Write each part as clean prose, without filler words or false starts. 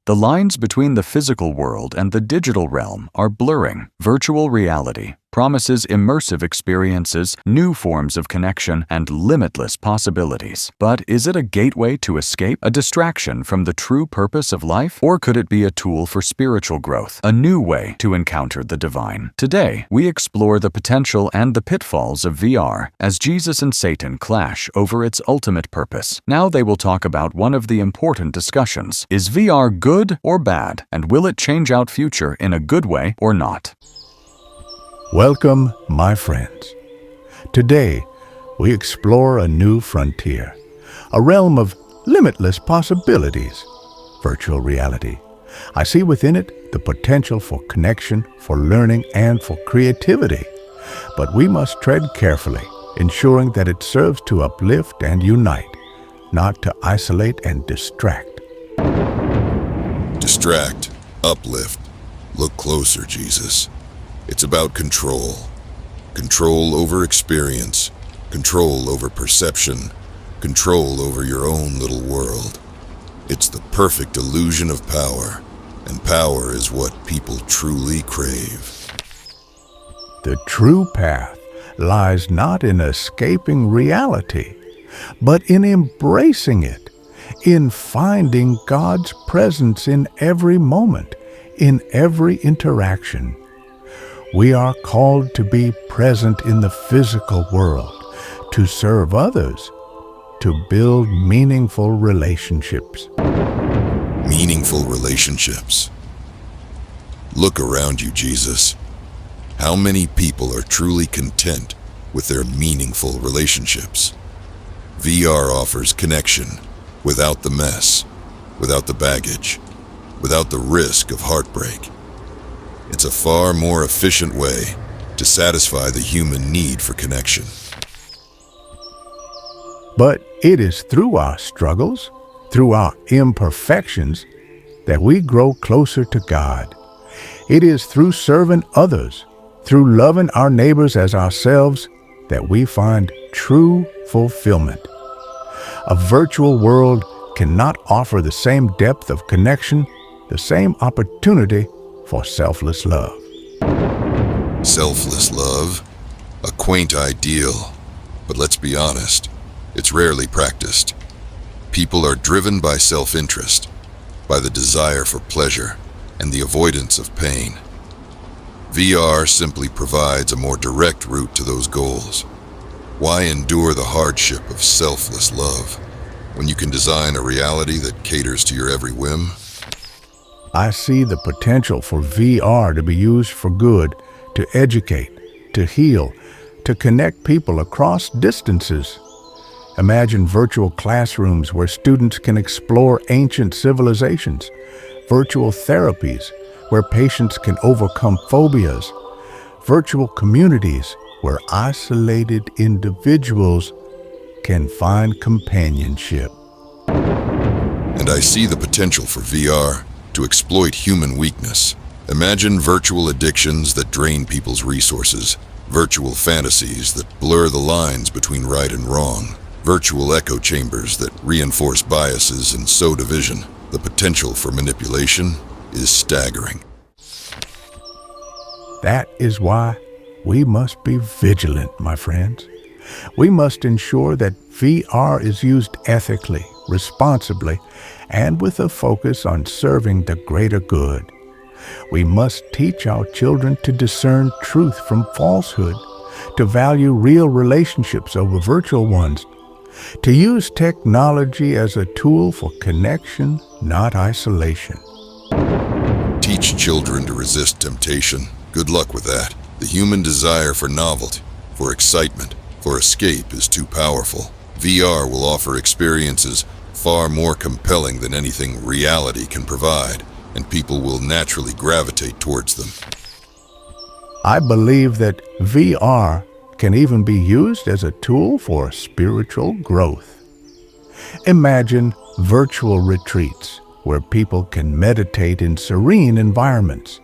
The lines between the physical world and the digital realm are blurring. Virtual reality promises immersive experiences, new forms of connection, and limitless possibilities. But is it a gateway to escape, a distraction from the true purpose of life? Or could it be a tool for spiritual growth, a new way to encounter the divine? Today, we explore the potential and the pitfalls of VR as Jesus and Satan clash over its ultimate purpose. Now they will talk about one of the important discussions. Is VR good or bad? And will it change our future in a good way or not? Welcome, my friends. Today, we explore a new frontier, a realm of limitless possibilities, virtual reality. I see within it the potential for connection, for learning, and for creativity. But we must tread carefully, ensuring that it serves to uplift and unite, not to isolate and distract. Distract, uplift. Look closer, Jesus. It's about control. Control over experience, control over perception, control over your own little world. It's the perfect illusion of power, and power is what people truly crave. The true path lies not in escaping reality, but in embracing it, in finding God's presence in every moment, in every interaction. We are called to be present in the physical world, to serve others, to build meaningful relationships. Meaningful relationships. Look around you, Jesus. How many people are truly content with their meaningful relationships? VR offers connection without the mess, without the baggage, without the risk of heartbreak. It's a far more efficient way to satisfy the human need for connection. But it is through our struggles, through our imperfections, that we grow closer to God. It is through serving others, through loving our neighbors as ourselves, that we find true fulfillment. A virtual world cannot offer the same depth of connection, the same opportunity for selfless love. Selfless love? A quaint ideal, but let's be honest, it's rarely practiced. People are driven by self-interest, by the desire for pleasure and the avoidance of pain. VR simply provides a more direct route to those goals. Why endure the hardship of selfless love when you can design a reality that caters to your every whim? I see the potential for VR to be used for good, to educate, to heal, to connect people across distances. Imagine virtual classrooms where students can explore ancient civilizations, virtual therapies where patients can overcome phobias, virtual communities where isolated individuals can find companionship. And I see the potential for VR to exploit human weakness. Imagine virtual addictions that drain people's resources, virtual fantasies that blur the lines between right and wrong, virtual echo chambers that reinforce biases and sow division. The potential for manipulation is staggering. That is why we must be vigilant, my friends. We must ensure that VR is used ethically, responsibly, and with a focus on serving the greater good. We must teach our children to discern truth from falsehood, to value real relationships over virtual ones, to use technology as a tool for connection, not isolation. Teach children to resist temptation. Good luck with that. The human desire for novelty, for excitement, for escape is too powerful. VR will offer experiences far more compelling than anything reality can provide, and people will naturally gravitate towards them. I believe that VR can even be used as a tool for spiritual growth. Imagine virtual retreats where people can meditate in serene environments,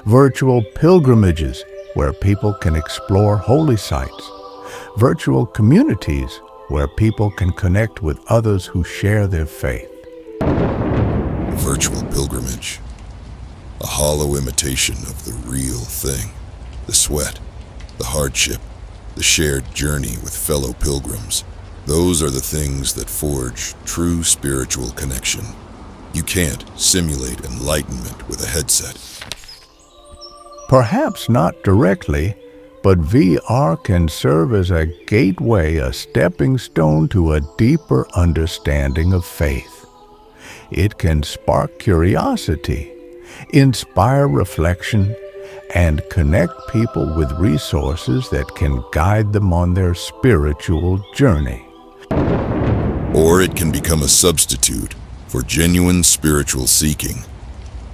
virtual pilgrimages where people can explore holy sites, virtual communities where people can connect with others who share their faith. virtual pilgrimage, a hollow imitation of the real thing, the sweat, the hardship, the shared journey with fellow pilgrims. Those are the things that forge true spiritual connection. You can't simulate enlightenment with a headset. Perhaps not directly, but VR can serve as a gateway, a stepping stone to a deeper understanding of faith. It can spark curiosity, inspire reflection, and connect people with resources that can guide them on their spiritual journey. Or it can become a substitute for genuine spiritual seeking,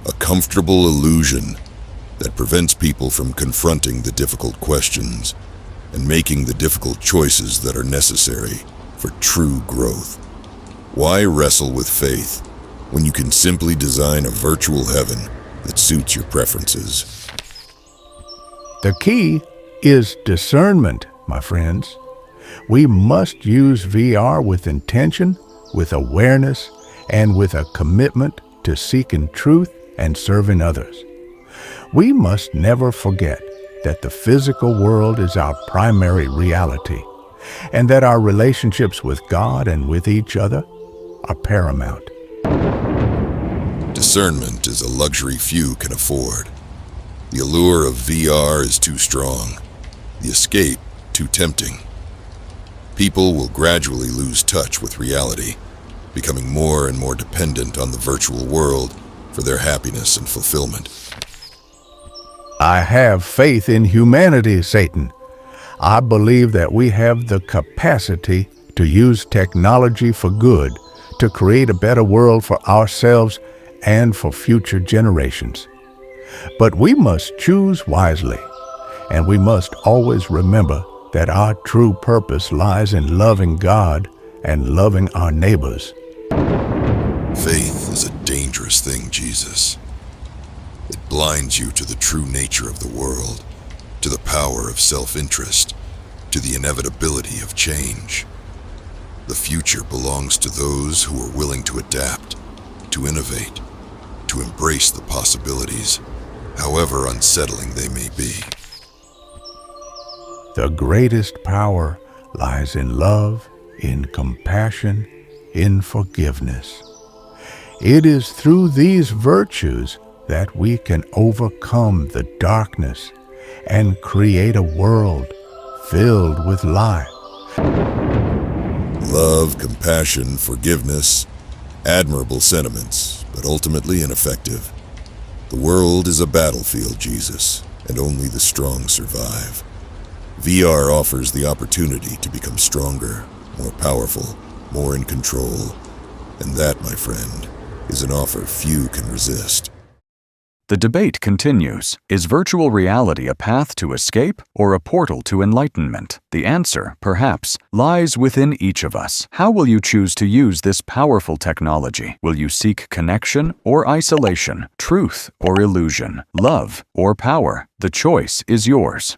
a comfortable illusion that prevents people from confronting the difficult questions and making the difficult choices that are necessary for true growth. Why wrestle with faith when you can simply design a virtual heaven that suits your preferences? The key is discernment, my friends. We must use VR with intention, with awareness, and with a commitment to seeking truth and serving others. We must never forget that the physical world is our primary reality, and that our relationships with God and with each other are paramount. Discernment is a luxury few can afford. The allure of VR is too strong, the escape too tempting. People will gradually lose touch with reality, becoming more and more dependent on the virtual world for their happiness and fulfillment. I have faith in humanity, Satan. I believe that we have the capacity to use technology for good, to create a better world for ourselves and for future generations. But we must choose wisely, and we must always remember that our true purpose lies in loving God and loving our neighbors. Faith is a dangerous thing, Jesus. It blinds you to the true nature of the world, to the power of self-interest, to the inevitability of change. The future belongs to those who are willing to adapt, to innovate, to embrace the possibilities, however unsettling they may be. The greatest power lies in love, in compassion, in forgiveness. It is through these virtues that we can overcome the darkness and create a world filled with light. Love, compassion, forgiveness, admirable sentiments, but ultimately ineffective. The world is a battlefield, Jesus, and only the strong survive. VR offers the opportunity to become stronger, more powerful, more in control, and that, my friend, is an offer few can resist. The debate continues. Is virtual reality a path to escape or a portal to enlightenment? The answer, perhaps, lies within each of us. How will you choose to use this powerful technology? Will you seek connection or isolation, truth or illusion, love or power? The choice is yours.